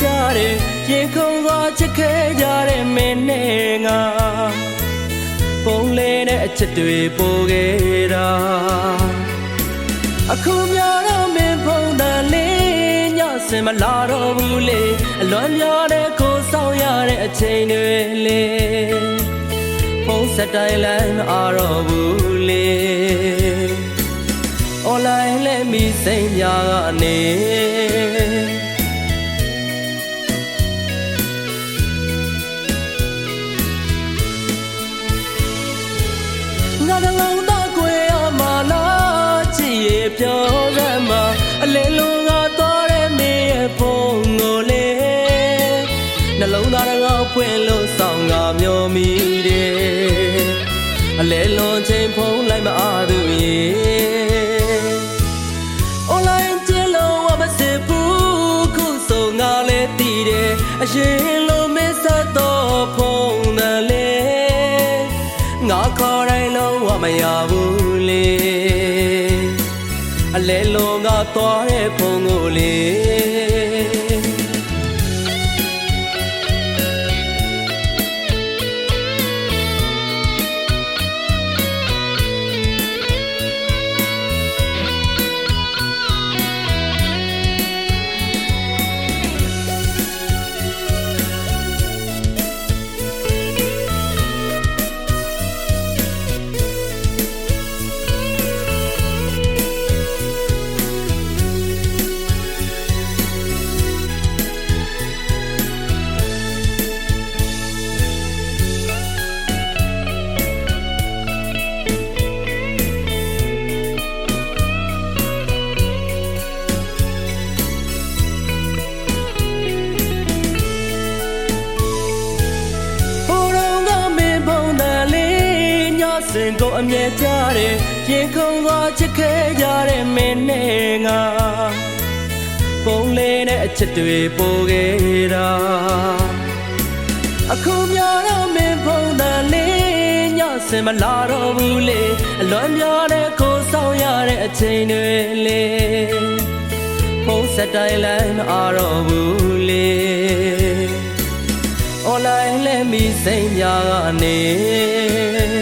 ကြတယ်ရင်ခုန်သွားချစ်ခဲ့ကြတဲ့မင်းနဲ့ငါပုံလေးနဲ့အချစ်တွေပို့ခဲ့တာအခုများတော့မင်းဖုန်းတန်လေးညစင်မလာတော့ဘူးလေအလွန်များတဲ့ကိုဆောင်ရတဲ့အချိန်တွေလေဖုန်းဆက်တိုင်းလည်းမအားတော့ဘူးလေအွန်လိုင်းလည်းမိစိမ်များကနေငါတလုံးတော့ကွယ်ရမှာလားချစ်ရပြောရမှာအလဲလုံးကသွားတဲ့မင်းရဲ့ဖုန်းကိုလေနှလုံးသားတော့ပွင့်လို့ဆောင်ကမျောမိတယ်အလဲလုံးချိန်ဖုန်းလိုက်မအားသူရေအွန်လိုင်းကျလို့ဝမစစ်ဘူးခုဆိုငါလဲတည်တယ်အရင်လိုမစ္စတော့ဖုန်းတယ်လေငါခေါ်တိုင်းလုံးဝမရဘူးလေအလဲလုံးကသွားတဲ့ဖုန်းကိုလေစင်ကိုအမြဲကြတယ်ရင်ခုန်သွားချစ်ခဲ့ကြတဲ့မင်းနဲ့ငါပုံလေးနဲ့အချစ်တွေပို့ခဲ့တာအခုများတော့မင်းဖုန်းတန်လေးညစင်မလာတော့ဘူးလေအလွန်များတဲ့ကိုဆောင်ရတဲ့အချိန်တွေလေဖုန်းဆက်တိုင်းလည်းမအားတော့ဘူးလေအွန်လိုင်းလည်းမိစိမ်များကနေ